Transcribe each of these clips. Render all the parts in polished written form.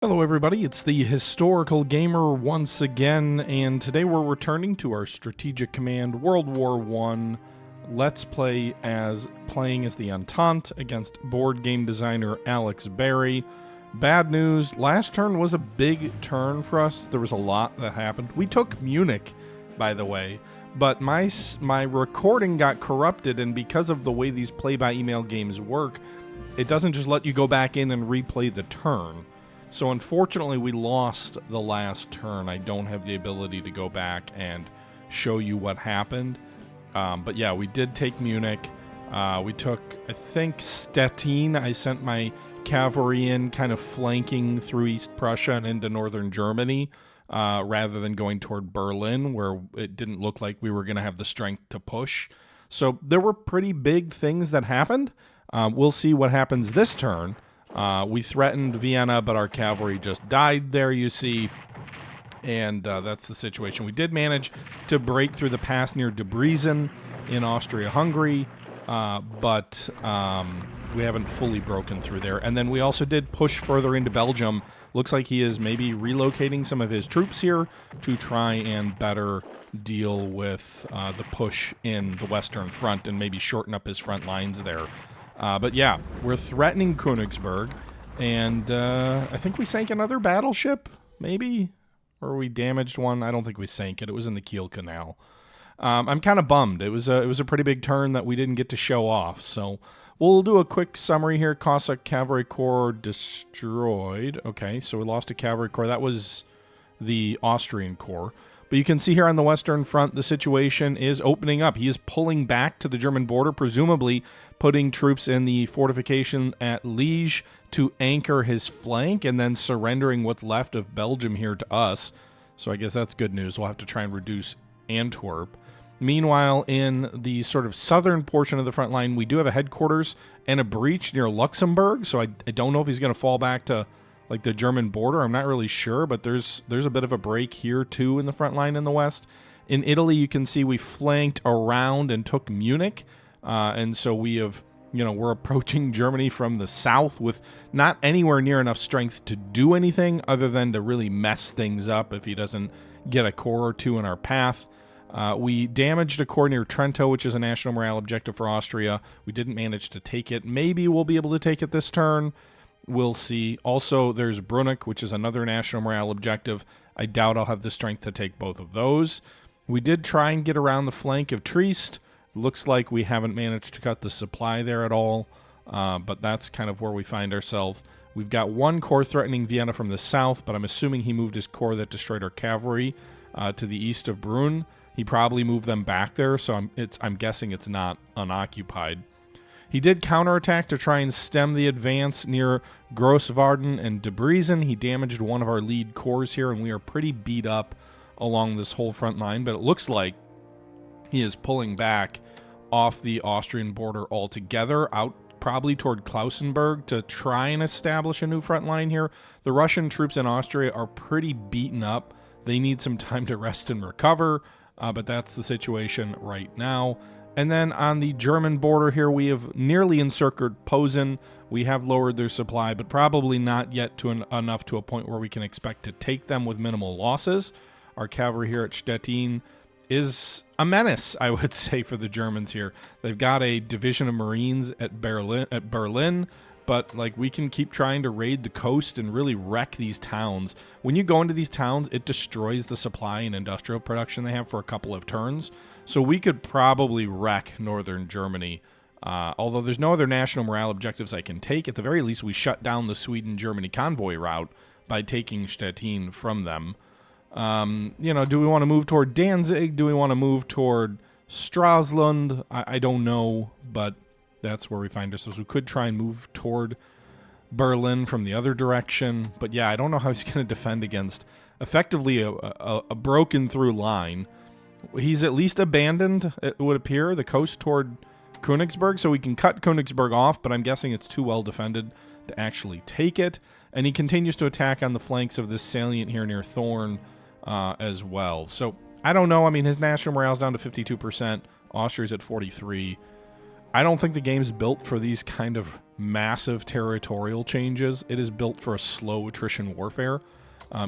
Hello everybody, it's the Historical Gamer once again, and today we're returning to our Strategic Command World War I Let's Play playing as the Entente against board game designer Alex Berry. Bad news, last turn was a big turn for us. There was a lot that happened. We took Munich, by the way, but my recording got corrupted, and because of the way these play-by-email games work, it doesn't just let you go back in and replay the turn. So unfortunately, we lost the last turn. I don't have the ability to go back and show you what happened. But yeah, we did take Munich. We took, I think, Stettin. I sent my cavalry in, kind of flanking through East Prussia and into northern Germany, rather than going toward Berlin, where it didn't look like we were going to have the strength to push. So there were pretty big things that happened. We'll see what happens this turn. We threatened Vienna, but our cavalry just died there, you see, and that's the situation. We did manage to break through the pass near Debrecen in Austria-Hungary, but we haven't fully broken through there. And then we also did push further into Belgium. Looks like he is maybe relocating some of his troops here to try and better deal with the push in the Western Front and maybe shorten up his front lines there. But yeah, we're threatening Königsberg, and I think we sank another battleship, maybe? Or we damaged one? I don't think we sank it. It was in the Kiel Canal. I'm kind of bummed. It was a pretty big turn that we didn't get to show off. So we'll do a quick summary here. Cossack Cavalry Corps destroyed. Okay, so we lost a Cavalry Corps. That was the Austrian Corps. But you can see here on the Western Front, the situation is opening up. He is pulling back to the German border, presumably putting troops in the fortification at Liege to anchor his flank and then surrendering what's left of Belgium here to us. So I guess that's good news. We'll have to try and reduce Antwerp. Meanwhile, in the sort of southern portion of the front line, we do have a headquarters and a breach near Luxembourg. So I don't know if he's going to fall back to like the German border. I'm not really sure, but there's a bit of a break here too in the front line in the west. In Italy, you can see we flanked around and took Munich, and so we have, we're approaching Germany from the south with not anywhere near enough strength to do anything other than to really mess things up if he doesn't get a corps or two in our path. We damaged a corps near Trento, which is a national morale objective for Austria. We didn't manage to take it. Maybe we'll be able to take it this turn. We'll see. Also, there's Brunnich, which is another national morale objective. I doubt I'll have the strength to take both of those. We did try and get around the flank of Trieste. Looks like we haven't managed to cut the supply there at all, but that's kind of where we find ourselves. We've got one corps threatening Vienna from the south, but I'm assuming he moved his corps that destroyed our cavalry to the east of Brunn. He probably moved them back there, so I'm guessing it's not unoccupied. He did counterattack to try and stem the advance near Grosswarden and Debrecen. He damaged one of our lead corps here, and we are pretty beat up along this whole front line, but it looks like he is pulling back off the Austrian border altogether, out probably toward Klausenberg to try and establish a new front line here. The Russian troops in Austria are pretty beaten up. They need some time to rest and recover, but that's the situation right now. And then on the German border here, we have nearly encircled Posen. We have lowered their supply, but probably not yet enough to a point where we can expect to take them with minimal losses. Our cavalry here at Stettin is a menace, I would say, for the Germans here. They've got a division of Marines at Berlin, but like we can keep trying to raid the coast and really wreck these towns. When you go into these towns, it destroys the supply and industrial production they have for a couple of turns. So we could probably wreck northern Germany. Although there's no other national morale objectives I can take, at the very least we shut down the Sweden-Germany convoy route by taking Stettin from them. Do we want to move toward Danzig? Do we want to move toward Stralsund? I don't know, but that's where we find ourselves. We could try and move toward Berlin from the other direction. But yeah, I don't know how he's going to defend against effectively a broken through line. He's at least abandoned, it would appear, the coast toward Königsberg, so we can cut Königsberg off, but I'm guessing it's too well defended to actually take it. And he continues to attack on the flanks of this salient here near Thorn as well. So I don't know. I mean, his national morale's down to 52%. Austria's at 43%. I don't think the game's built for these kind of massive territorial changes. It is built for a slow attrition warfare.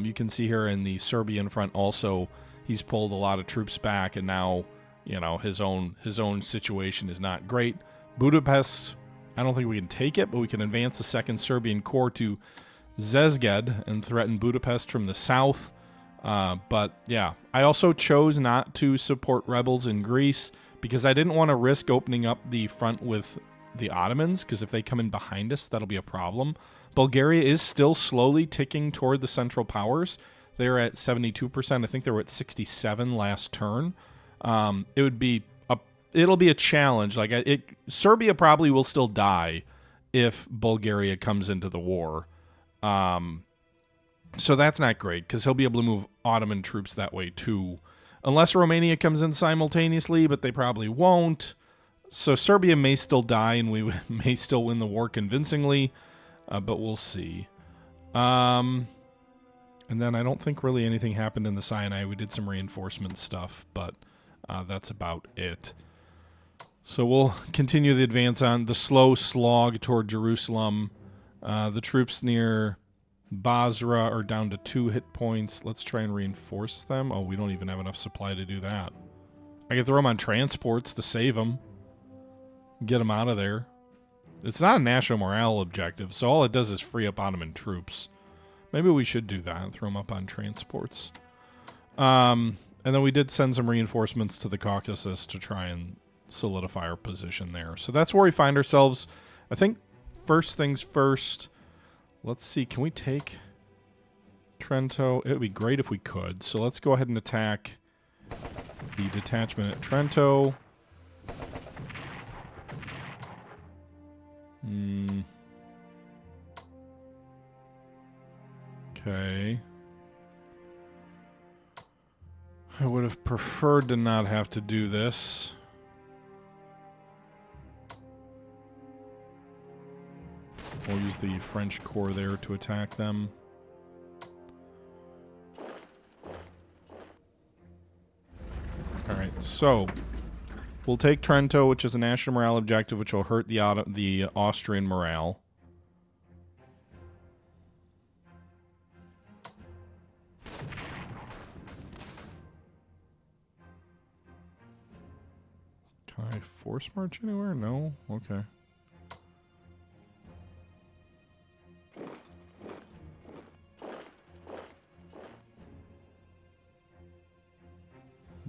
You can see here in the Serbian front also, he's pulled a lot of troops back, and now, you know, his own situation is not great. Budapest, I don't think we can take it, but we can advance the 2nd Serbian Corps to Szeged and threaten Budapest from the south. But yeah, I also chose not to support rebels in Greece because I didn't want to risk opening up the front with the Ottomans, because if they come in behind us, that'll be a problem. Bulgaria is still slowly ticking toward the Central Powers. They're at 72%. I think they were at 67 last turn. It'll be a challenge. Serbia probably will still die if Bulgaria comes into the war. So that's not great, because he'll be able to move Ottoman troops that way too. Unless Romania comes in simultaneously, but they probably won't. So Serbia may still die, and we may still win the war convincingly, but we'll see. And then I don't think really anything happened in the Sinai. We did some reinforcement stuff, but that's about it. So we'll continue the advance on the slow slog toward Jerusalem. The troops near Basra are down to 2 hit points. Let's try and reinforce them. Oh, we don't even have enough supply to do that. I can throw them on transports to save them. Get them out of there. It's not a national morale objective, so all it does is free up Ottoman troops. Maybe we should do that and throw them up on transports. And then we did send some reinforcements to the Caucasus to try and solidify our position there. So that's where we find ourselves. I think first things first, let's see, can we take Trento? It would be great if we could. So let's go ahead and attack the detachment at Trento. Okay. I would have preferred to not have to do this. We'll use the French Corps there to attack them. Alright, so we'll take Trento, which is a national morale objective, which will hurt the Austrian morale. Can I force march anywhere? No? Okay.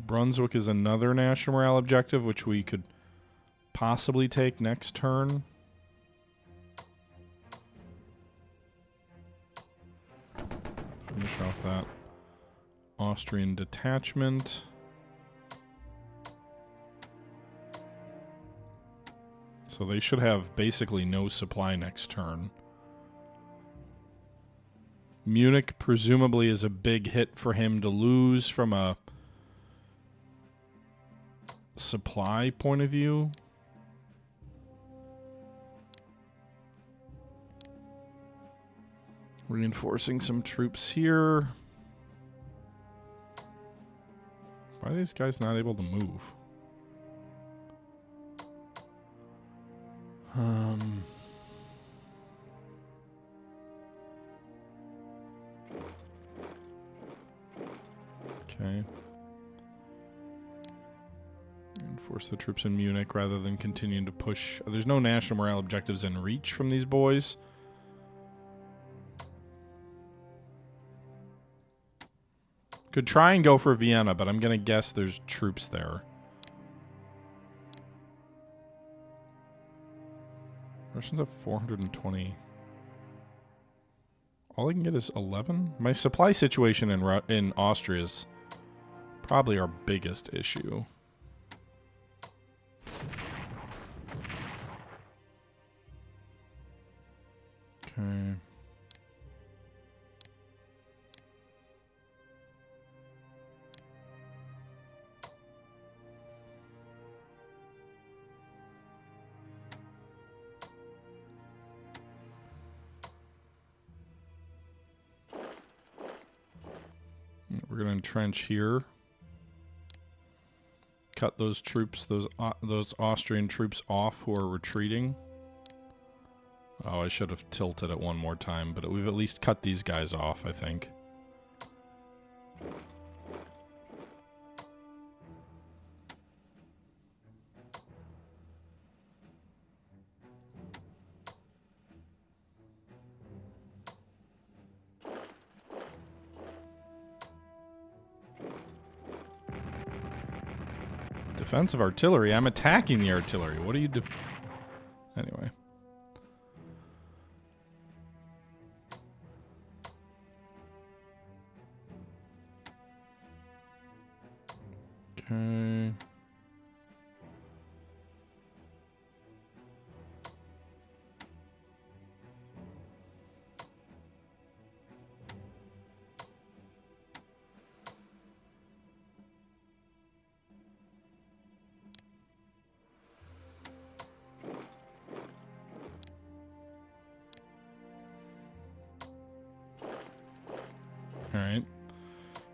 Brunswick is another national morale objective, which we could possibly take next turn. Finish off that Austrian detachment. So they should have basically no supply next turn. Munich presumably is a big hit for him to lose from a supply point of view. Reinforcing some troops here. Why are these guys not able to move? Okay. Reinforce the troops in Munich rather than continuing to push. There's no national morale objectives in reach from these boys. Could try and go for Vienna, but I'm going to guess there's troops there. Russians have 420. All I can get is 11? My supply situation in Austria is probably our biggest issue. Okay. We're going to entrench here. cut those troops, those Austrian troops off who are retreating. Oh, I should have tilted it one more time, but we've at least cut these guys off, I think. Defensive artillery? I'm attacking the artillery. What are you do? Anyway. Okay. Alright.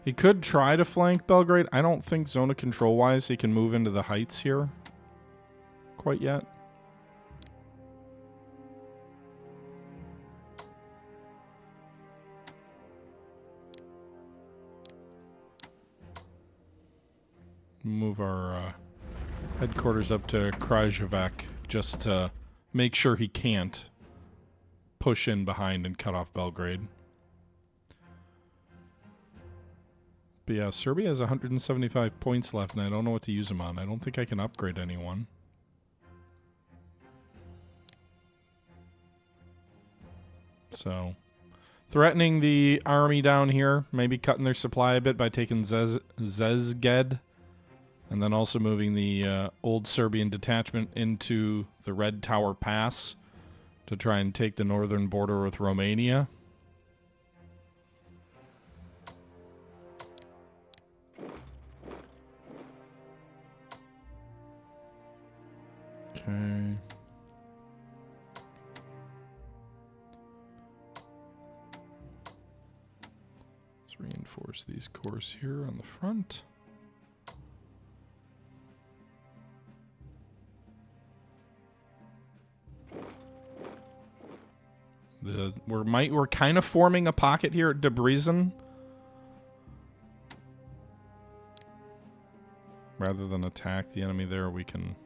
He could try to flank Belgrade. I don't think zone of control-wise he can move into the heights here quite yet. Move our headquarters up to Krajovec just to make sure he can't push in behind and cut off Belgrade. But yeah, Serbia has 175 points left, and I don't know what to use them on. I don't think I can upgrade anyone. So, threatening the army down here, maybe cutting their supply a bit by taking Zezged, and then also moving the old Serbian detachment into the Red Tower Pass to try and take the northern border with Romania. Okay. Let's reinforce these corps here on the front. We're kind of forming a pocket here at Debrecen. Rather than attack the enemy there, we can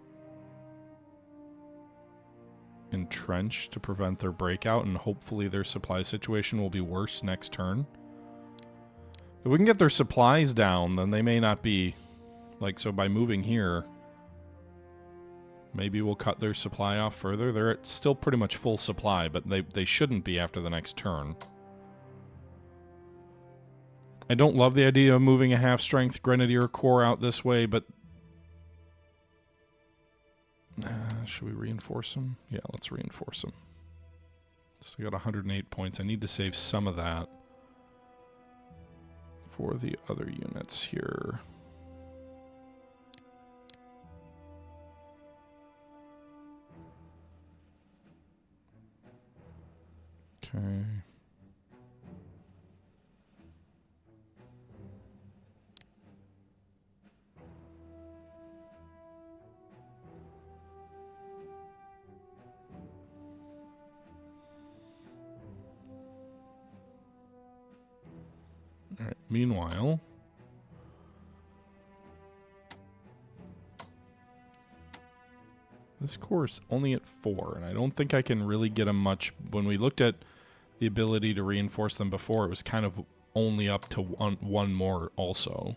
entrench to prevent their breakout, and hopefully their supply situation will be worse next turn. If we can get their supplies down, then they may not be, like, so by moving here, maybe we'll cut their supply off further. They're at still pretty much full supply, but they shouldn't be after the next turn. I don't love the idea of moving a half-strength Grenadier Corps out this way, but should we reinforce them? Yeah, let's reinforce them. So we got 108 points. I need to save some of that for the other units here. Okay. All right. Meanwhile, this corps is only at 4, and I don't think I can really get them much. When we looked at the ability to reinforce them before, it was kind of only up to one more also.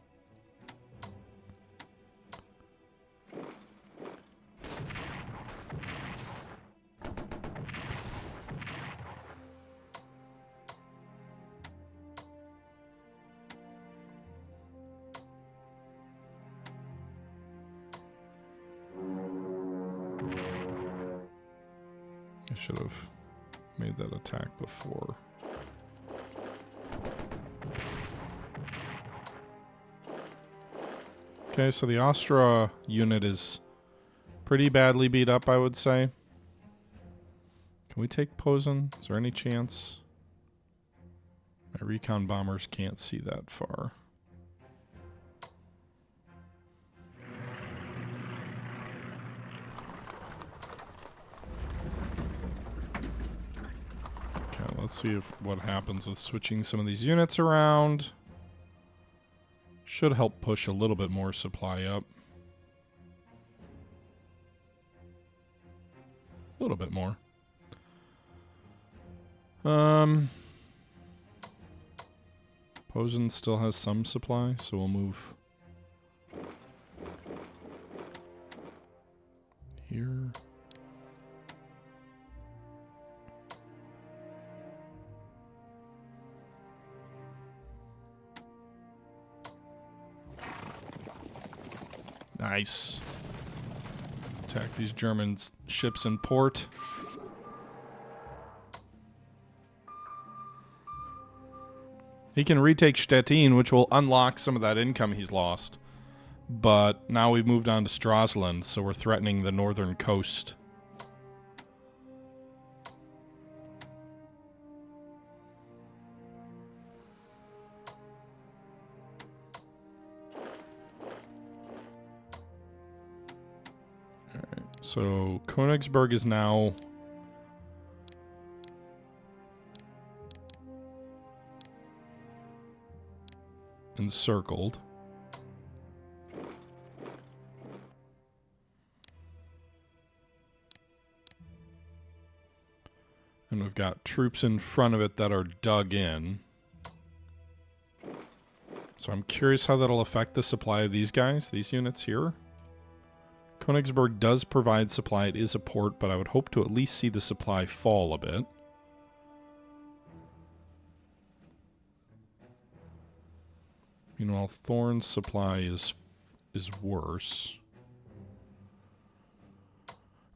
I should have made that attack before. Okay, so the Astra unit is pretty badly beat up, I would say. Can we take Posen? Is there any chance? My recon bombers can't see that far. let's see what happens with switching some of these units around. Should help push a little bit more supply up. A little bit more. Posen still has some supply, so we'll move here. Nice. Attack these German ships in port. He can retake Stettin, which will unlock some of that income he's lost. But now we've moved on to Stralsund, so we're threatening the northern coast. Alright, so Königsberg is now encircled. And we've got troops in front of it that are dug in. So I'm curious how that'll affect the supply of these guys, these units here. Königsberg does provide supply. It is a port, but I would hope to at least see the supply fall a bit. Meanwhile, Thorn's supply is worse.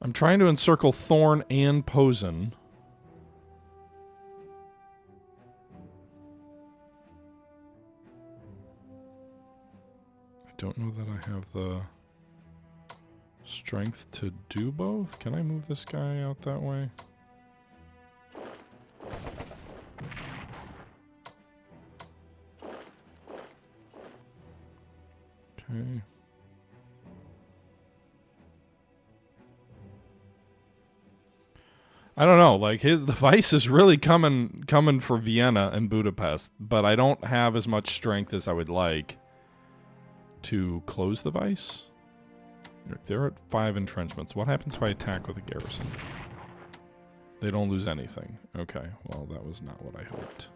I'm trying to encircle Thorn and Posen. I don't know that I have the strength to do both. Can I move this guy out that way? Okay. I don't know, like the Vice is really coming for Vienna and Budapest, but I don't have as much strength as I would like to close the Vice. They're at 5 entrenchments. What happens if I attack with a garrison? They don't lose anything. Okay, well that was not what I hoped.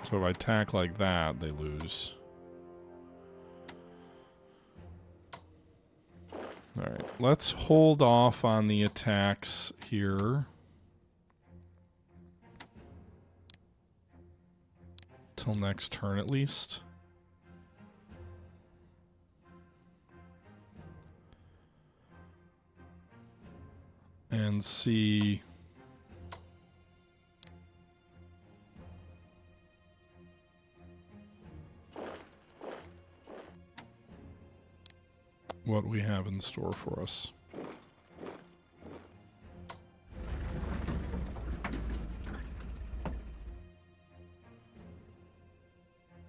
So if I attack like that, they lose. Alright, let's hold off on the attacks here. Till next turn at least. And see what we have in store for us.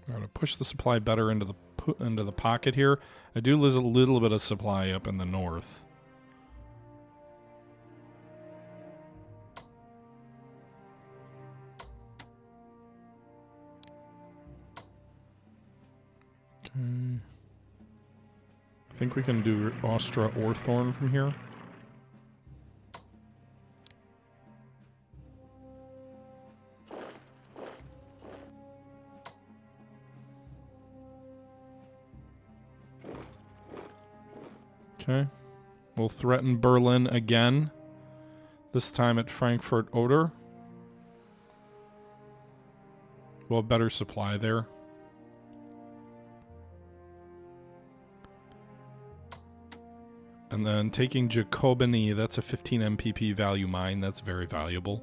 I'm going to push the supply better into the pocket here. I do lose a little bit of supply up in the north. Okay. I think we can do Austria or Thorn from here. Okay. We'll threaten Berlin again. This time at Frankfurt Oder. We'll have better supply there. And then taking Jacobini, that's a 15 MPP value mine. That's very valuable.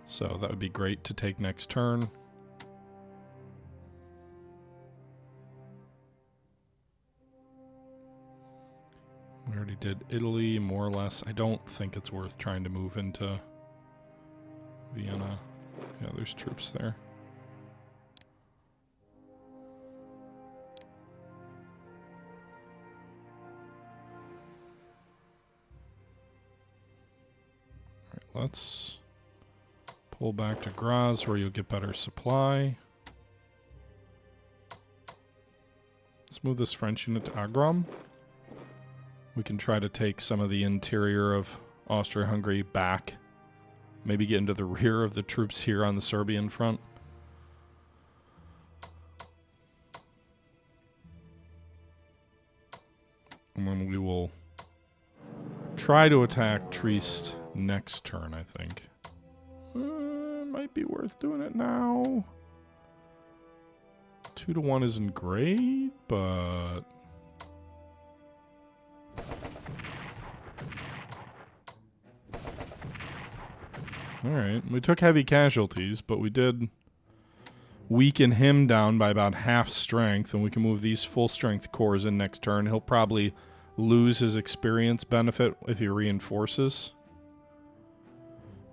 So that would be great to take next turn. We already did Italy, more or less. I don't think it's worth trying to move into Vienna. Yeah, there's troops there. let's pull back to Graz where you'll get better supply. Let's move this French unit to Agram. We can try to take some of the interior of Austria-Hungary back. Maybe get into the rear of the troops here on the Serbian front. And then we will try to attack Trieste next turn, I think. Might be worth doing it now. 2-1 isn't great, but... Alright, we took heavy casualties, but we did weaken him down by about half strength, and we can move these full-strength cores in next turn. He'll probably lose his experience benefit if he reinforces.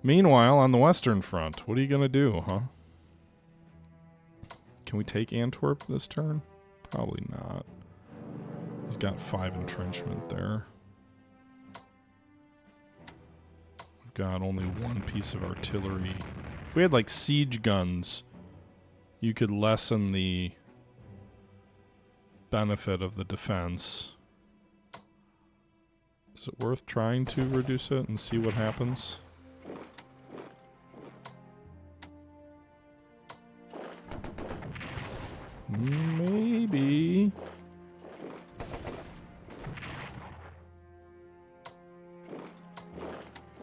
Meanwhile, on the Western Front, what are you going to do, huh? Can we take Antwerp this turn? Probably not. He's got 5 entrenchment there. Got only 1 piece of artillery. If we had like siege guns, you could lessen the benefit of the defense. Is it worth trying to reduce it and see what happens? Maybe.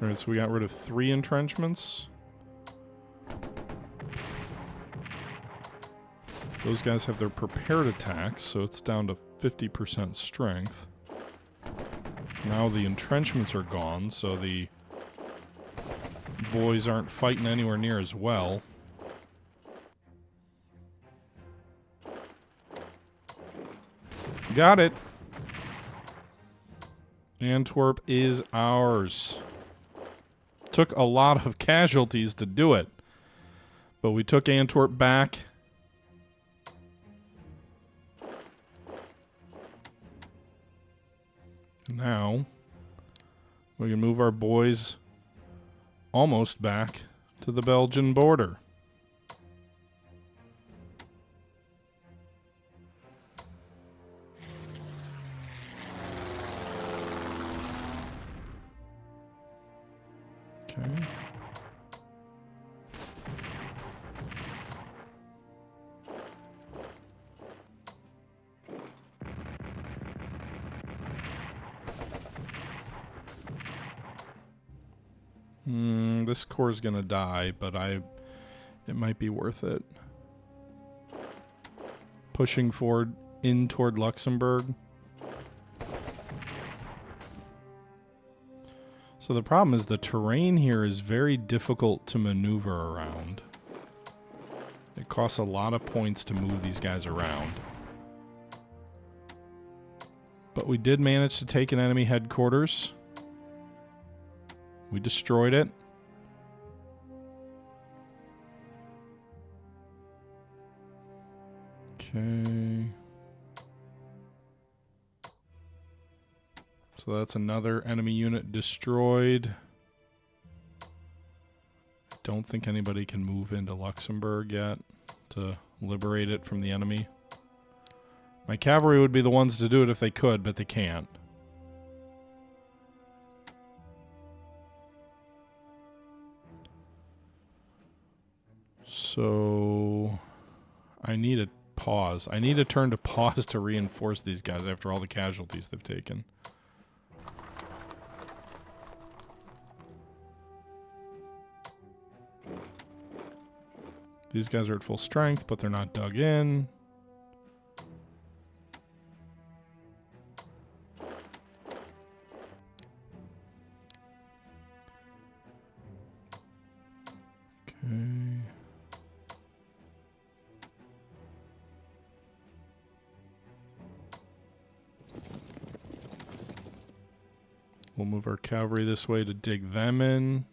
Alright, so we got rid of 3 entrenchments. Those guys have their prepared attacks, so it's down to 50% strength. Now the entrenchments are gone, so the boys aren't fighting anywhere near as well. Got it! Antwerp is ours. Took a lot of casualties to do it, but we took Antwerp back. Now we can move our boys almost back to the Belgian border. Okay. This core is gonna die, but it might be worth it. Pushing forward in toward Luxembourg. So the problem is the terrain here is very difficult to maneuver around. It costs a lot of points to move these guys around. But we did manage to take an enemy headquarters. We destroyed it. Okay. So that's another enemy unit destroyed. I don't think anybody can move into Luxembourg yet to liberate it from the enemy. My cavalry would be the ones to do it if they could, but they can't. So I need a pause. I need a turn to pause to reinforce these guys after all the casualties they've taken. These guys are at full strength, but they're not dug in. Okay. We'll move our cavalry this way to dig them in.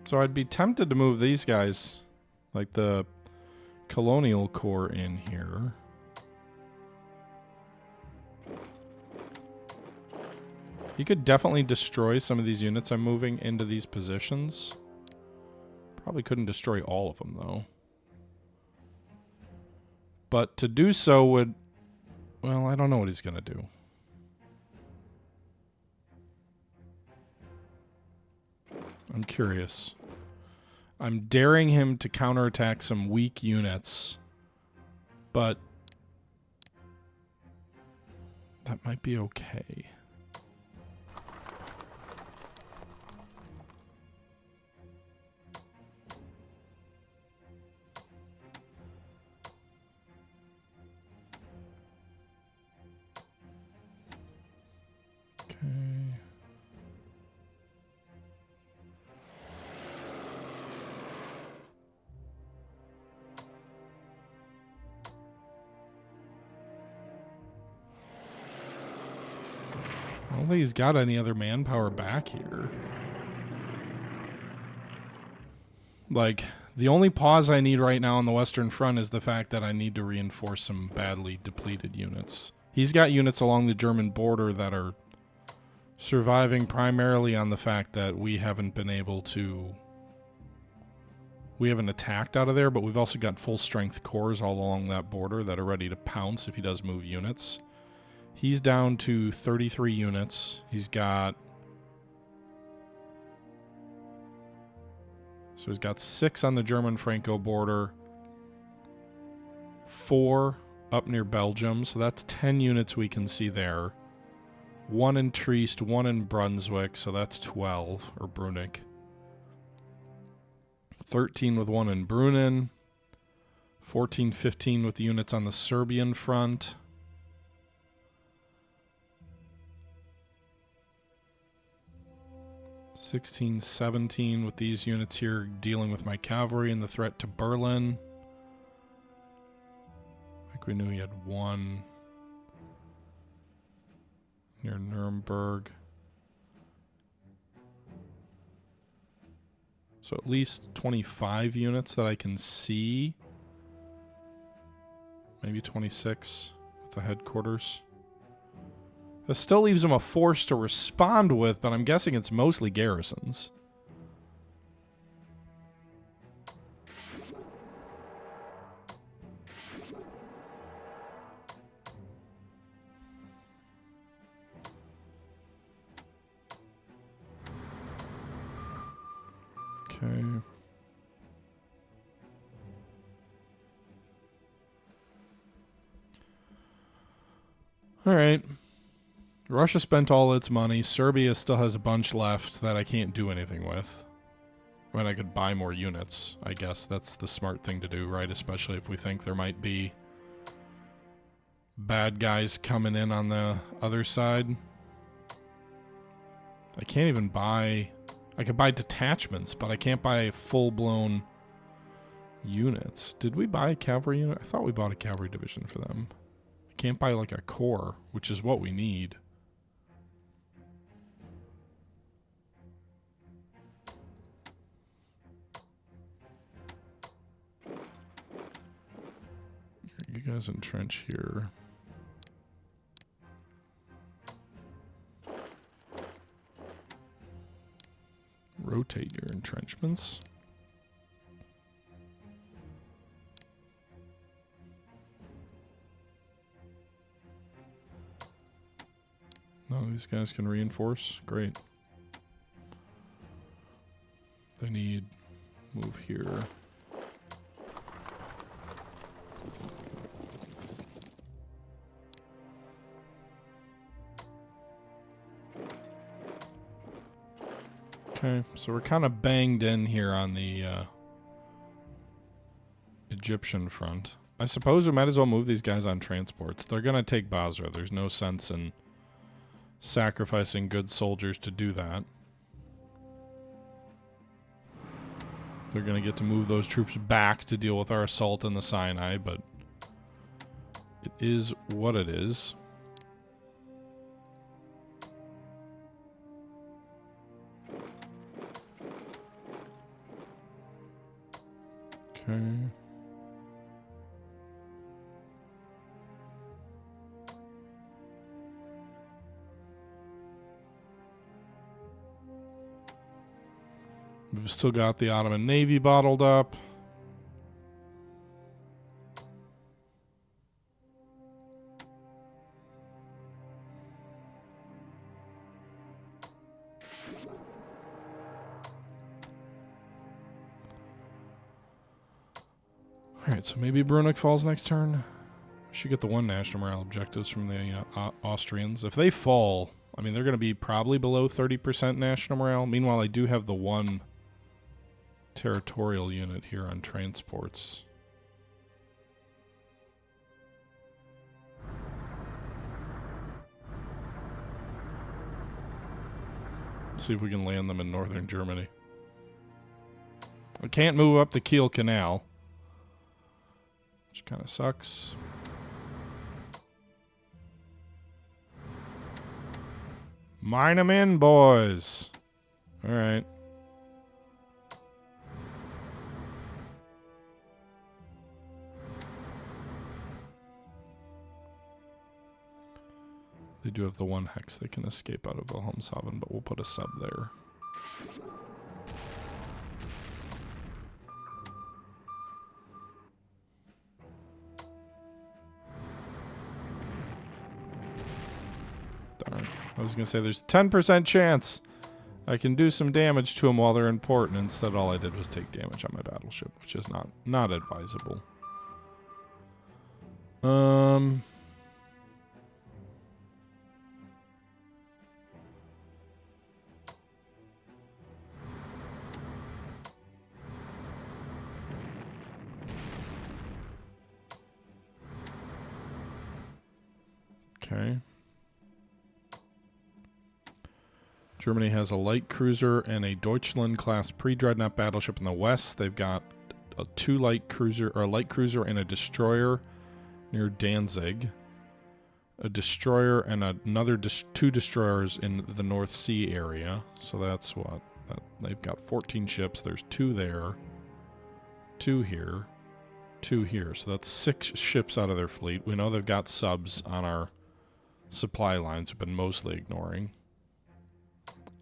So I'd be tempted to move these guys like the Colonial Corps in here. You could definitely destroy some of these units I'm moving into these positions. Probably couldn't destroy all of them, though. But to do so would... Well, I don't know what he's going to do. I'm curious. I'm daring him to counterattack some weak units, but that might be okay. I don't think he's got any other manpower back here. Like, the only pause I need right now on the Western Front is the fact that I need to reinforce some badly depleted units. He's got units along the German border that are surviving primarily on the fact that we haven't been able to... We haven't attacked out of there, but we've also got full-strength corps all along that border that are ready to pounce if he does move units. He's down to 33 units. He's got... So he's got 6 on the German-Franco border. 4 up near Belgium. So that's 10 units we can see there. 1 in Trieste, 1 in Brunswick. So that's 12. Or Brunik. 13 with 1 in Brunnen. 14, 15 with the units on the Serbian front. 16, 17 with these units here dealing with my cavalry and the threat to Berlin. I think we knew he had 1 near Nuremberg. So at least 25 units that I can see. Maybe 26 with the headquarters. This still leaves him a force to respond with, but I'm guessing it's mostly garrisons. Okay. All right. Russia spent all its money. Serbia still has a bunch left that I can't do anything with. I mean, I could buy more units. I guess that's the smart thing to do, right? Especially if we think there might be bad guys coming in on the other side. I can't even buy... I could buy detachments, but I can't buy full-blown units. Did we buy a cavalry unit? I thought we bought a cavalry division for them. I can't buy, like, a corps, which is what we need. You guys entrench here. Rotate your entrenchments. None of these guys can reinforce. Great. They need move here. Okay, so we're kind of banged in here on the Egyptian front. I suppose we might as well move these guys on transports. They're going to take Basra. There's no sense in sacrificing good soldiers to do that. They're going to get to move those troops back to deal with our assault in the Sinai, but it is what it is. Okay. We've still got the Ottoman Navy bottled up. Alright, so maybe Brunswick falls next turn. We should get the one national morale objectives from the Austrians. If they fall, I mean, they're going to be probably below 30% national morale. Meanwhile, I do have the one territorial unit here on transports. Let's see if we can land them in northern Germany. I can't move up the Kiel Canal, which kind of sucks. Mine them in, boys. All right. They do have the one hex they can escape out of Wilhelmshaven, but we'll put a sub there. Darn. I was going to say there's a 10% chance I can do some damage to them while they're in port, and instead all I did was take damage on my battleship, which is not advisable. Okay. Germany has a light cruiser and a Deutschland-class pre-dreadnought battleship in the west. They've got a light cruiser and a destroyer near Danzig. A destroyer and another two destroyers in the North Sea area. So that's what? They've got 14 ships. There's 2 there. 2 here. 2 here. So that's 6 ships out of their fleet. We know they've got subs on our supply lines. We've been mostly ignoring.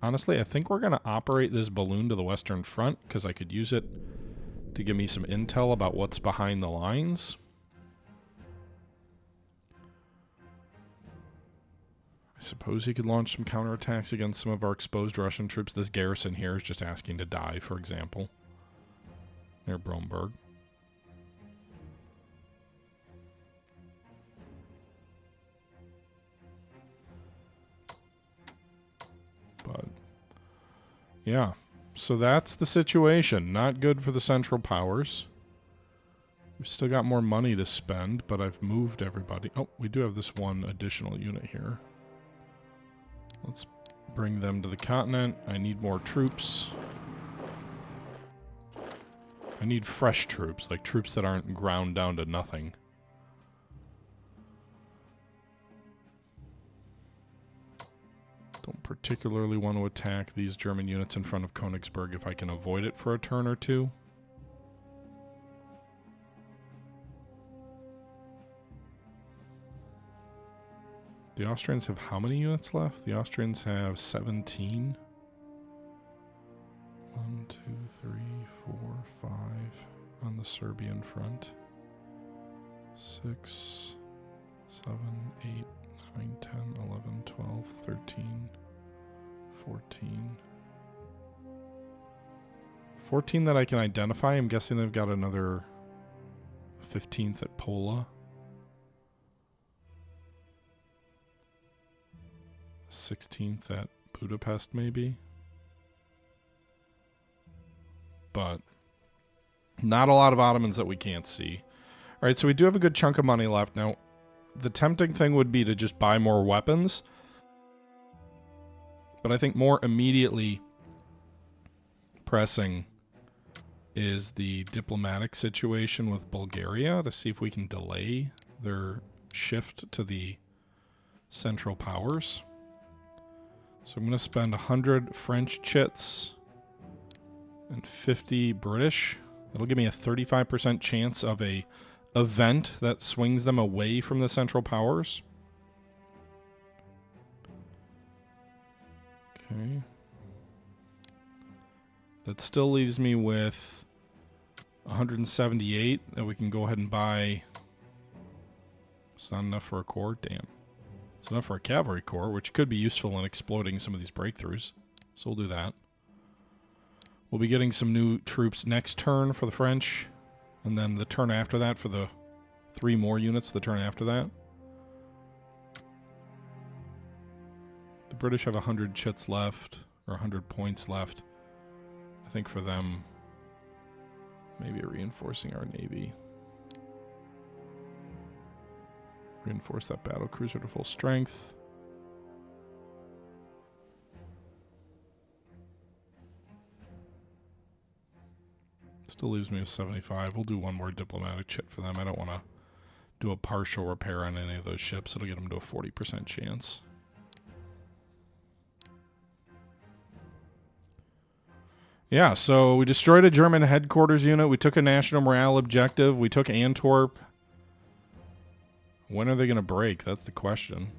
Honestly, I think we're going to operate this balloon to the western front because I could use it to give me some intel about what's behind the lines. I suppose he could launch some counterattacks against some of our exposed Russian troops. This garrison here is just asking to die, for example, near Bromberg. But, yeah. So that's the situation. Not good for the Central Powers. We've still got more money to spend, but I've moved everybody. Oh, we do have this one additional unit here. Let's bring them to the continent. I need more troops. I need fresh troops, like troops that aren't ground down to nothing. Don't particularly want to attack these German units in front of Königsberg if I can avoid it for a turn or two. The Austrians have how many units left? The Austrians have 17. 1, 2, 3, 4, 5 on the Serbian front. 6, 7, 8, 9, 10, 11, 12, 13, 14. 14 that I can identify. I'm guessing they've got another 15th at Pola. 16th at Budapest, maybe. But not a lot of Ottomans that we can't see. All right, so we do have a good chunk of money left. Now, the tempting thing would be to just buy more weapons. But I think more immediately pressing is the diplomatic situation with Bulgaria to see if we can delay their shift to the Central Powers. So I'm going to spend 100 French chits and 50 British It'll give me a 35% chance of a event that swings them away from the central powers. Okay. That still leaves me with 178 that we can go ahead and buy. It's not enough for a core? Damn. It's enough for a cavalry corps, which could be useful in exploding some of these breakthroughs. So we'll do that. We'll be getting some new troops next turn for the French. And then the turn after that for the 3 more units the turn after that. The British have 100 chits left, or 100 points left. I think for them, maybe reinforcing our navy. Reinforce that battle cruiser to full strength. Still leaves me with 75. We'll do one more diplomatic chit for them. I don't want to do a partial repair on any of those ships. It'll get them to a 40% chance. Yeah, so we destroyed a German headquarters unit. We took a national morale objective. We took Antwerp. When are they going to break? That's the question.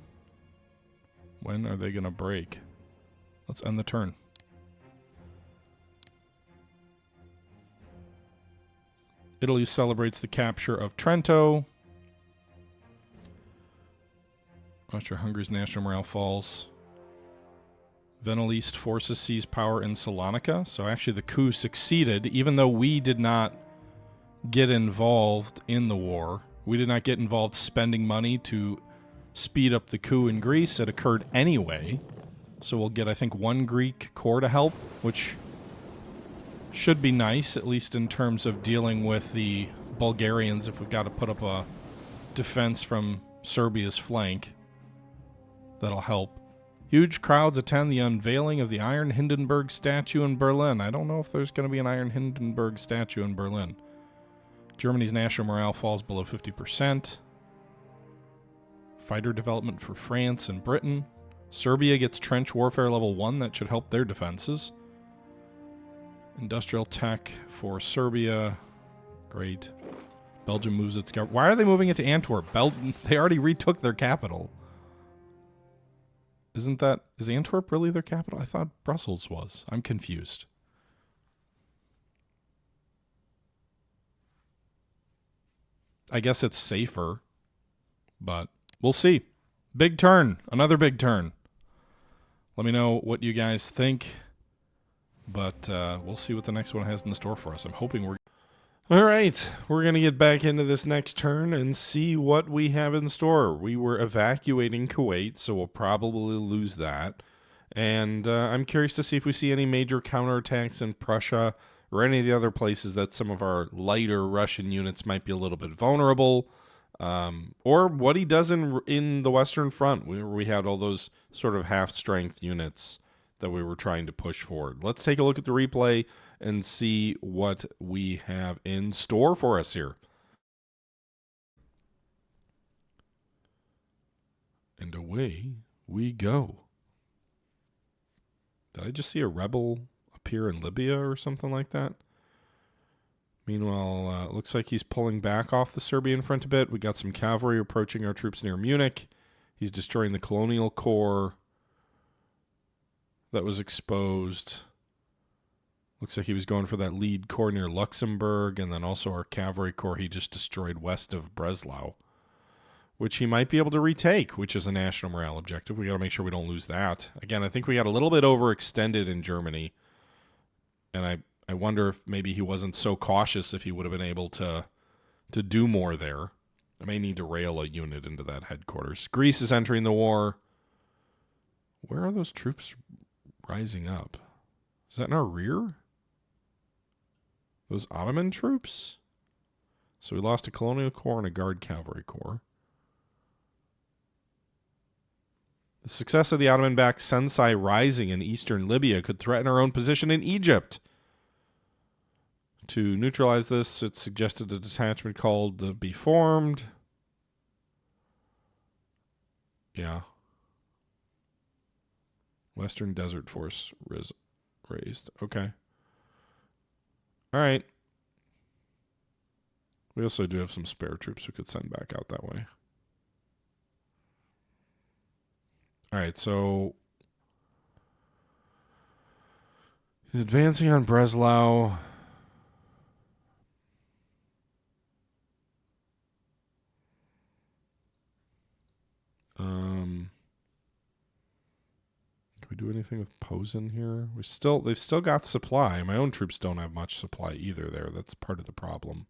When are they going to break? Let's end the turn. Italy celebrates the capture of Trento. Austria-Hungary's national morale falls. Venalist forces seize power in Salonika. So actually the coup succeeded, even though we did not get involved in the war. We did not get involved spending money to speed up the coup in Greece. It occurred anyway. So we'll get, I think, 1 Greek corps to help, which should be nice, at least in terms of dealing with the Bulgarians if we've got to put up a defense from Serbia's flank. That'll help. Huge crowds attend the unveiling of the Iron Hindenburg statue in Berlin. I don't know if there's going to be an Iron Hindenburg statue in Berlin. Germany's national morale falls below 50%. Fighter development for France and Britain. Serbia gets trench warfare level 1. That should help their defenses. Industrial tech for Serbia. Great. Belgium moves its government. Why are they moving it to Antwerp? They already retook their capital. Is Antwerp really their capital? I thought Brussels was. I'm confused. I guess it's safer, but we'll see. Big turn. Another big turn. Let me know what you guys think, but we'll see what the next one has in store for us. I'm hoping we're... All right, we're going to get back into this next turn and see what we have in store. We were evacuating Kuwait, so we'll probably lose that. And I'm curious to see if we see any major counterattacks in Prussia or any of the other places that some of our lighter Russian units might be a little bit vulnerable. Or what he does in the Western Front, where we had all those sort of half-strength units that we were trying to push forward. Let's take a look at the replay and see what we have in store for us here. And away we go. Did I just see a rebel appear in Libya or something like that? Meanwhile, it looks like he's pulling back off the Serbian front a bit. We got some cavalry approaching our troops near Munich. He's destroying the colonial corps that was exposed. Looks like he was going for that lead corps near Luxembourg, and then also our cavalry corps he just destroyed west of Breslau, which he might be able to retake, which is a national morale objective. We got to make sure we don't lose that. Again, I think we got a little bit overextended in Germany, and I wonder if maybe he wasn't so cautious if he would have been able to do more there. I may need to rail a unit into that headquarters. Greece is entering the war. Where are those troops rising up? Is that in our rear? Those Ottoman troops? So we lost a colonial corps and a guard cavalry corps. The success of the Ottoman-backed Sensai Rising in eastern Libya could threaten our own position in Egypt. To neutralize this, it suggested a detachment called be formed. Yeah. Western Desert Force raised. Okay. All right. We also do have some spare troops we could send back out that way. Alright, so he's advancing on Breslau. Can we do anything with Posen here? They've still got supply. My own troops don't have much supply either there. That's part of the problem.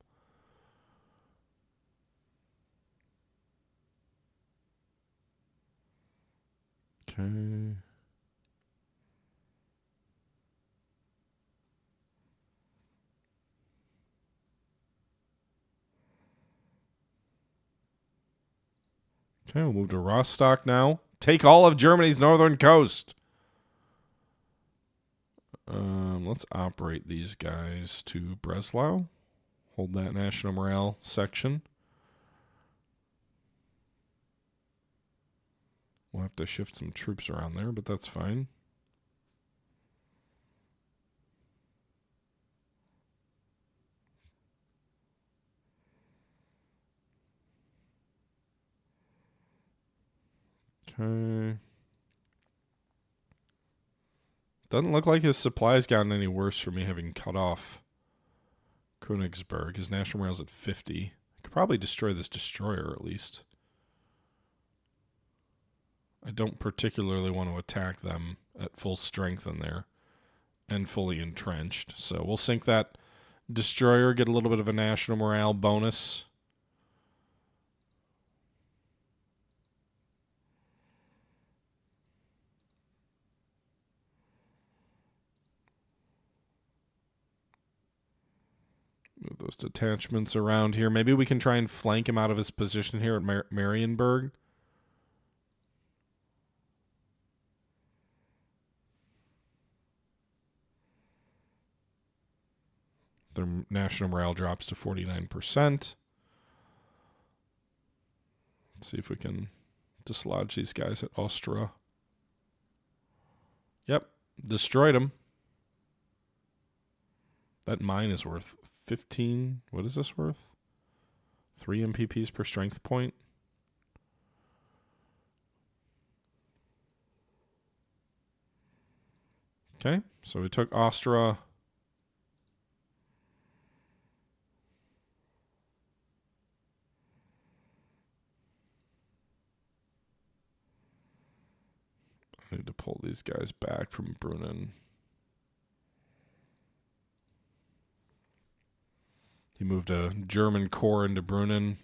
Okay. Okay, we'll move to Rostock now. Take all of Germany's northern coast. Let's operate these guys to Breslau. Hold that national morale section. We'll have to shift some troops around there, but that's fine. Okay. Doesn't look like his supply's gotten any worse for me having cut off Königsberg. His national morale's at 50. I could probably destroy this destroyer at least. I don't particularly want to attack them at full strength in there and fully entrenched. So we'll sink that destroyer, get a little bit of a national morale bonus. Move those detachments around here. Maybe we can try and flank him out of his position here at Marienburg. Their national morale drops to 49%. Let's see if we can dislodge these guys at Austria. Yep, destroyed them. That mine is worth 15. What is this worth? 3 MPPs per strength point. Okay, so we took Austria. I need to pull these guys back from Brunnen. He moved a German corps into Brunnen.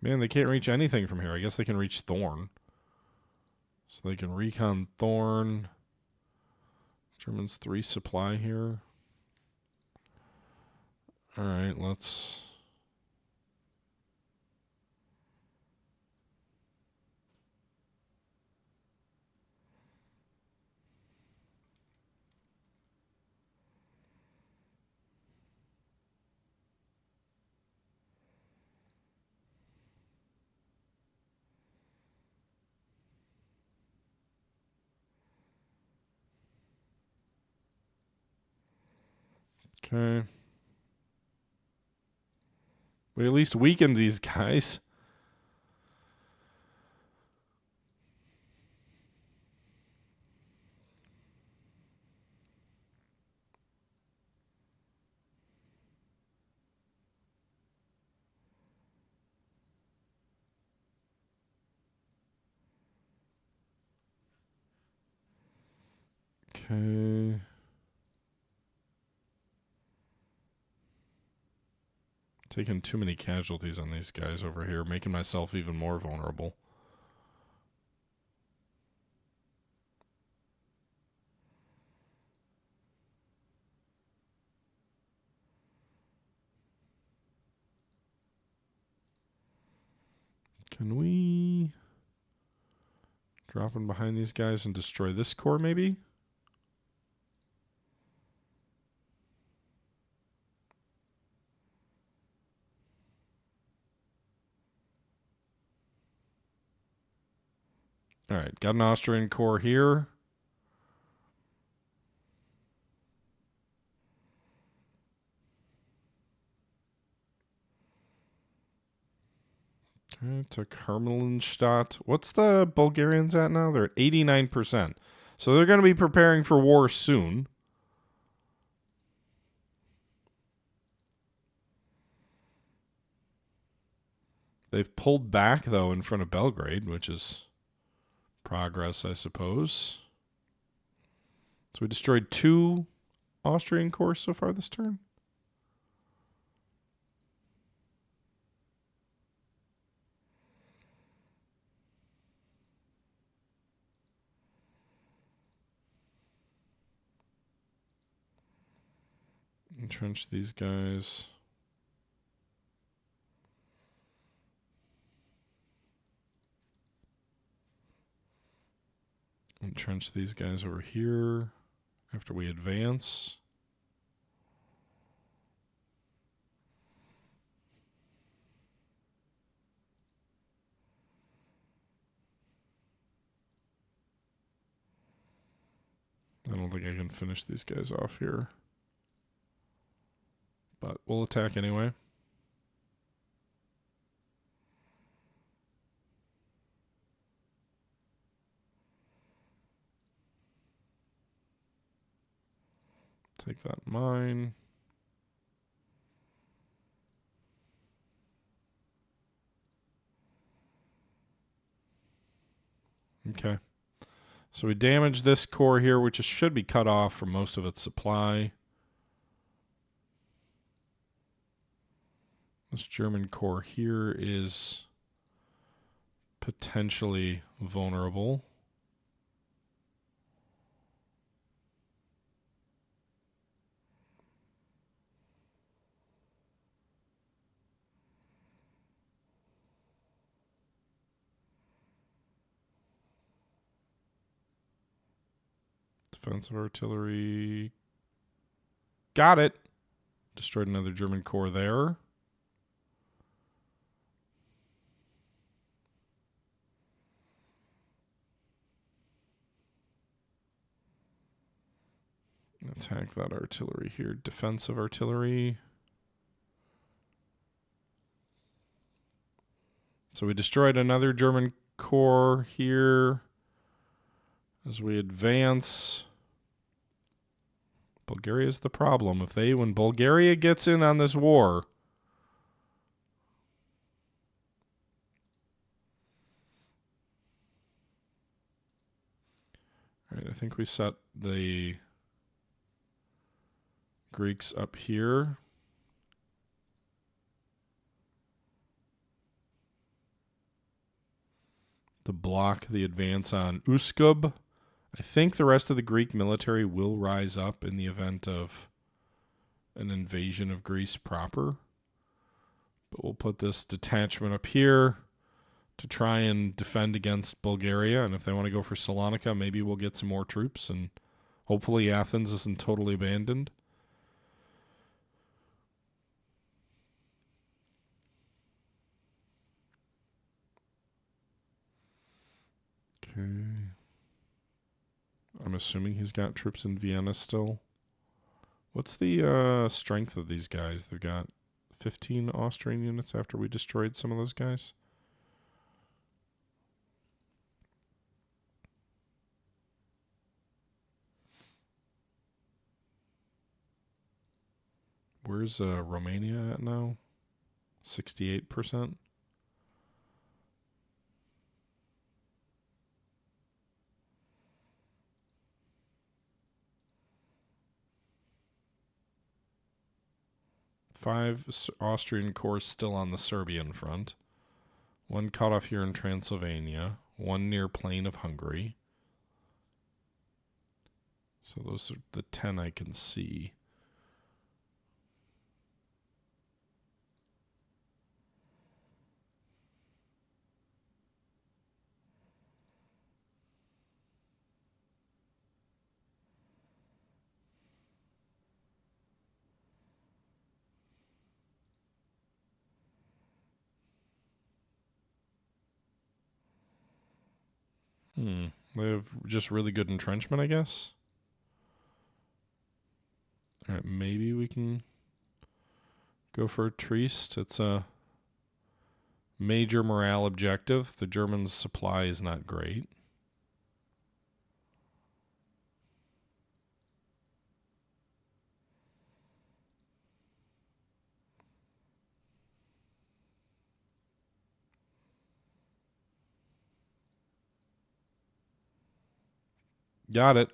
Man, they can't reach anything from here. I guess they can reach Thorn. So they can recon Thorn. Germans 3 supply here. All right, let's... Okay. We at least weakened these guys. Okay. Taking too many casualties on these guys over here, making myself even more vulnerable. Can we drop in behind these guys and destroy this core maybe? All right, got an Austrian corps here. Okay, took Hermannstadt. What's the Bulgarians at now? They're at 89%. So they're going to be preparing for war soon. They've pulled back, though, in front of Belgrade, which is progress, I suppose. So we destroyed 2 Austrian corps so far this turn. Entrench these guys. Entrench these guys over here after we advance. I don't think I can finish these guys off here. But we'll attack anyway. Take that mine. Okay. So we damaged this core here, which should be cut off from most of its supply. This German core here is potentially vulnerable. Defensive artillery. Got it. Destroyed another German corps there. Attack that artillery here. Defensive artillery. So we destroyed another German corps here. As we advance, Bulgaria is the problem. When Bulgaria gets in on this war, all right, I think we set the Greeks up here. To block the advance on Uskub. I think the rest of the Greek military will rise up in the event of an invasion of Greece proper. But we'll put this detachment up here to try and defend against Bulgaria. And if they want to go for Salonika, maybe we'll get some more troops. And hopefully Athens isn't totally abandoned. Okay. I'm assuming he's got troops in Vienna still. What's the strength of these guys? They've got 15 Austrian units after we destroyed some of those guys. Where's Romania at now? 68%. Five Austrian corps still on the Serbian front. One cut off here in Transylvania. One near Plain of Hungary. So those are the 10 I can see. They have just really good entrenchment, I guess. All right, maybe we can go for a Trieste. It's a major morale objective. The Germans' supply is not great. Got it.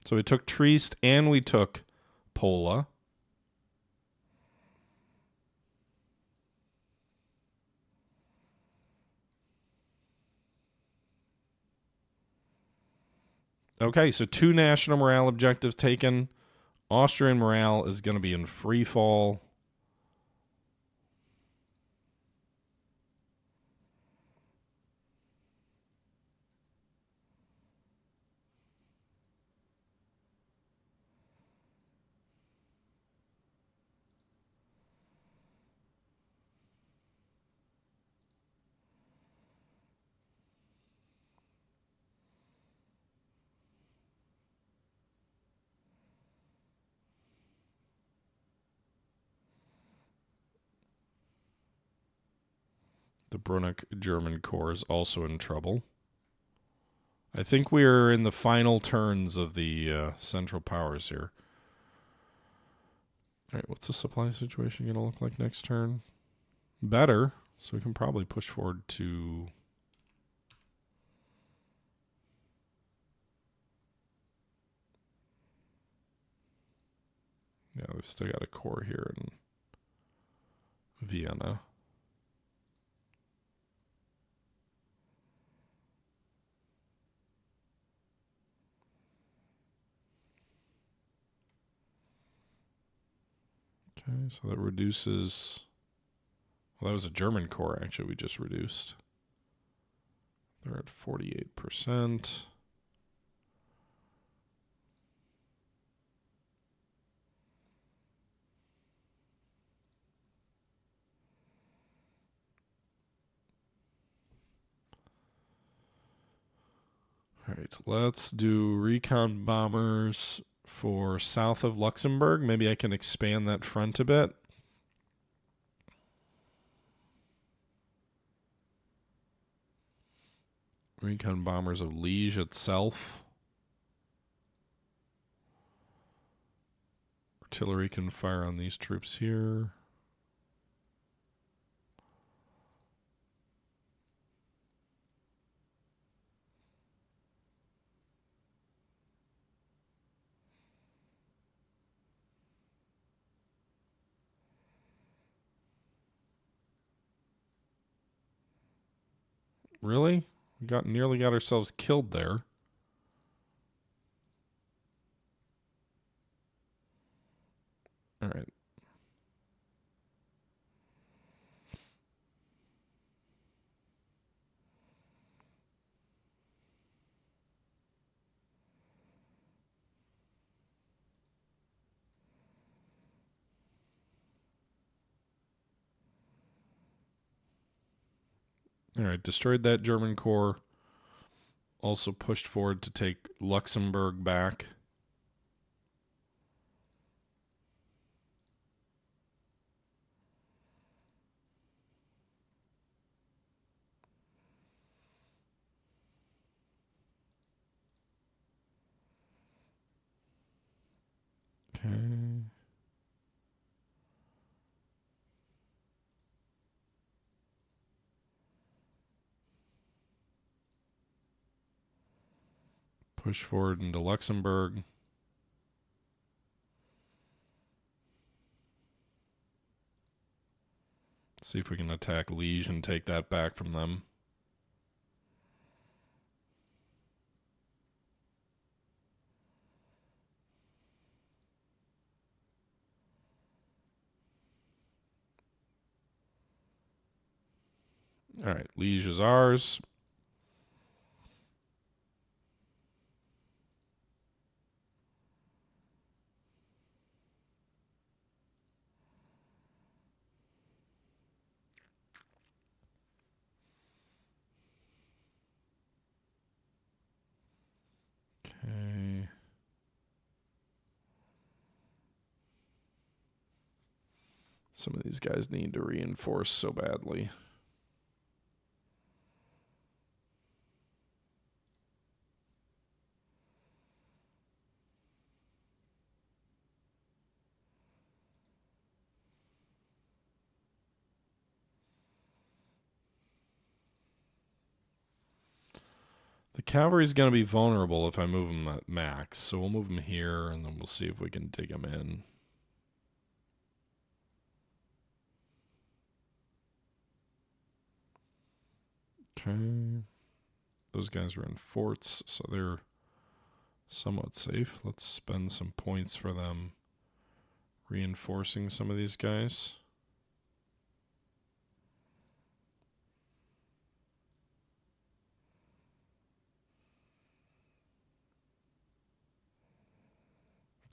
So we took Trieste and we took Pola. Okay, so 2 national morale objectives taken. Austrian morale is going to be in free fall. The Brunnich German Corps is also in trouble. I think we're in the final turns of the Central Powers here. All right, what's the supply situation going to look like next turn? Better, so we can probably push forward to... Yeah, we've still got a corps here in Vienna. Okay, so that reduces... Well, that was a German corps, actually, we just reduced. They're at 48%. All right, let's do recon bombers for south of Luxembourg. Maybe I can expand that front a bit. Recon bombers of Liège itself. Artillery can fire on these troops here. Really? We nearly got ourselves killed there. All right. All right, destroyed that German corps. Also pushed forward to take Luxembourg back. Okay. Push forward into Luxembourg. See if we can attack Liège and take that back from them. All right, Liège is ours. Some of these guys need to reinforce so badly. The cavalry's going to be vulnerable if I move them at max, so we'll move them here, and then we'll see if we can dig them in. Okay. Those guys are in forts, so they're somewhat safe. Let's spend some points for them reinforcing some of these guys.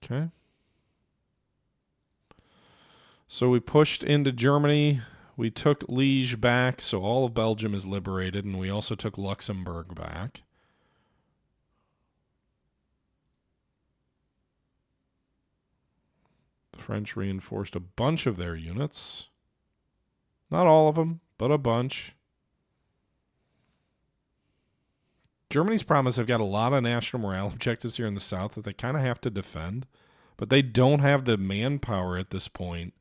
Okay. So we pushed into Germany. We took Liège back, so all of Belgium is liberated, and we also took Luxembourg back. The French reinforced a bunch of their units. Not all of them, but a bunch. Germany's problem is they've got a lot of national morale objectives here in the south that they kind of have to defend, but they don't have the manpower at this point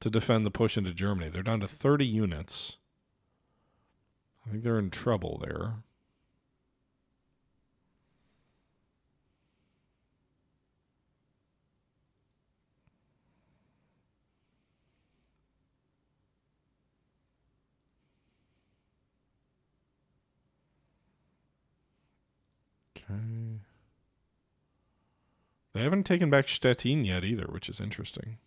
to defend the push into Germany. They're down to 30 units. I think they're in trouble there. Okay. They haven't taken back Stettin yet either, which is interesting.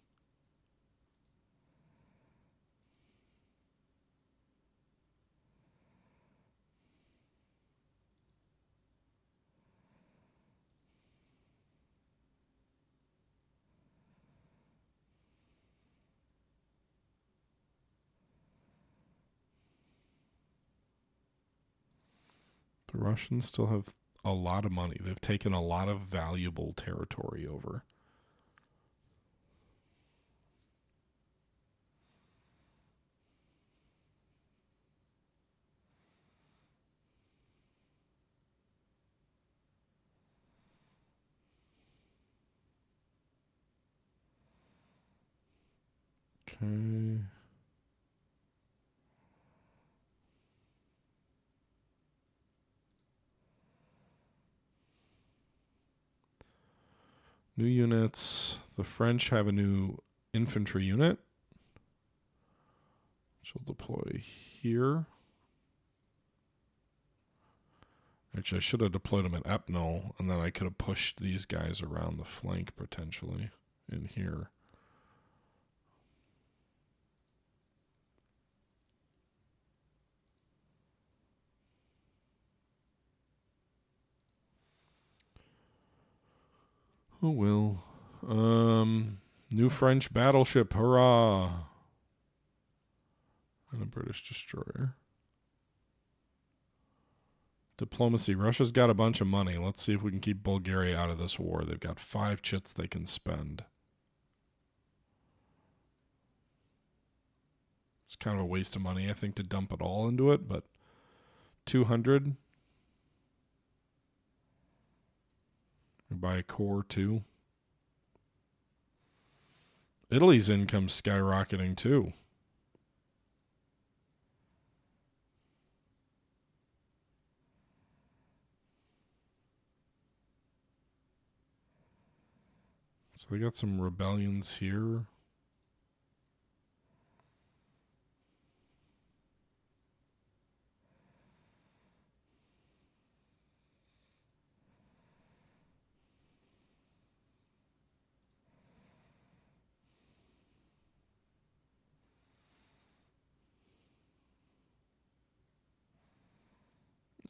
The Russians still have a lot of money. They've taken a lot of valuable territory over. Okay. New units. The French have a new infantry unit, which will deploy here. Actually, I should have deployed them at Epnol, and then I could have pushed these guys around the flank potentially in here. Oh, well. New French battleship, hurrah! And a British destroyer. Diplomacy. Russia's got a bunch of money. Let's see if we can keep Bulgaria out of this war. They've got 5 chits they can spend. It's kind of a waste of money, I think, to dump it all into it, but 200. Buy a core, too. Italy's income's skyrocketing, too. So they got some rebellions here.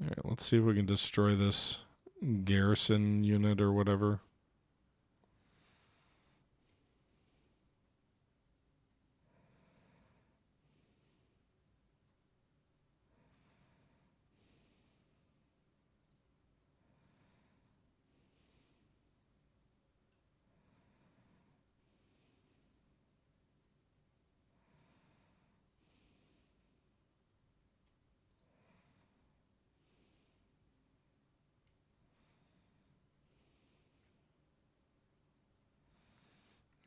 All right, let's see if we can destroy this garrison unit or whatever.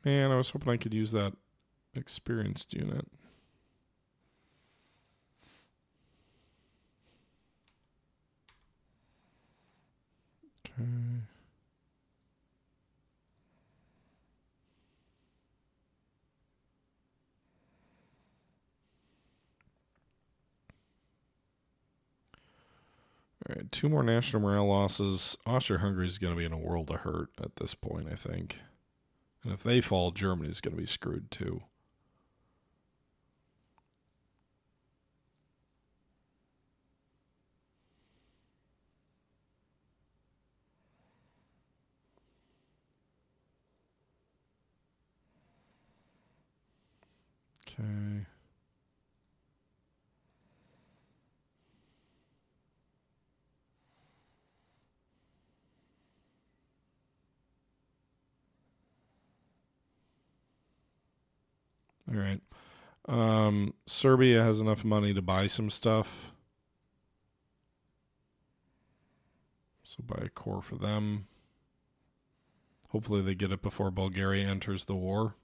Man, I was hoping I could use that experienced unit. Okay. All right, 2 more national morale losses. Austria-Hungary is going to be in a world of hurt at this point, I think. And if they fall, Germany's going to be screwed too. Okay. All right. Serbia has enough money to buy some stuff. So buy a core for them. Hopefully they get it before Bulgaria enters the war.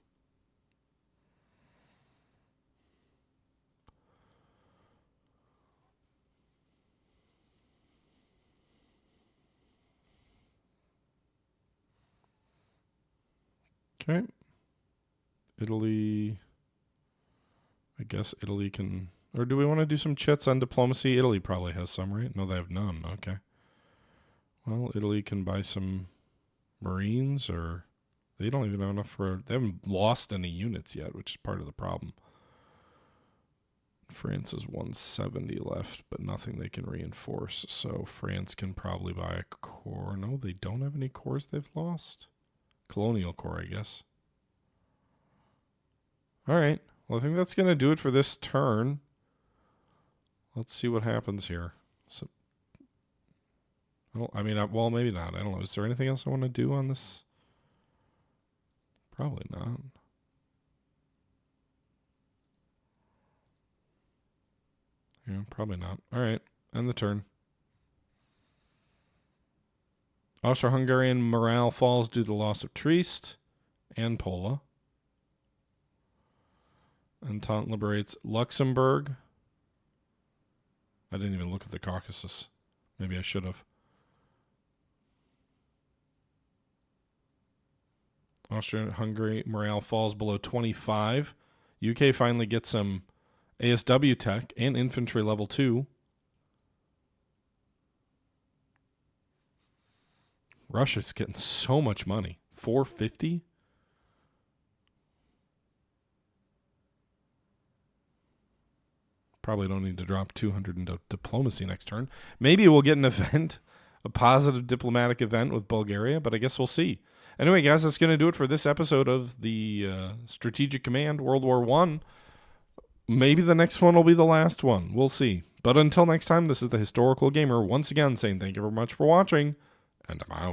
Okay. Italy. I guess Italy can... Or do we want to do some chits on diplomacy? Italy probably has some, right? No, they have none. Okay. Well, Italy can buy some Marines, or... They don't even have enough for... They haven't lost any units yet, which is part of the problem. France has 170 left, but nothing they can reinforce. So France can probably buy a core. No, they don't have any cores they've lost. Colonial core, I guess. All right. Well, I think that's going to do it for this turn. Let's see what happens here. So, well, maybe not. I don't know. Is there anything else I want to do on this? Probably not. Yeah, probably not. All right. End the turn. Austro-Hungarian morale falls due to the loss of Trieste and Pola. Entente liberates Luxembourg. I didn't even look at the Caucasus. Maybe I should have. Austria-Hungary morale falls below 25. UK finally gets some ASW tech and infantry level 2. Russia's getting so much money. 450? Probably don't need to drop 200 into diplomacy next turn. Maybe we'll get an event, a positive diplomatic event with Bulgaria, but I guess we'll see. Anyway, guys, that's going to do it for this episode of the Strategic Command World War I. Maybe the next one will be the last one. We'll see. But until next time, this is the Historical Gamer once again saying thank you very much for watching, and I'm out.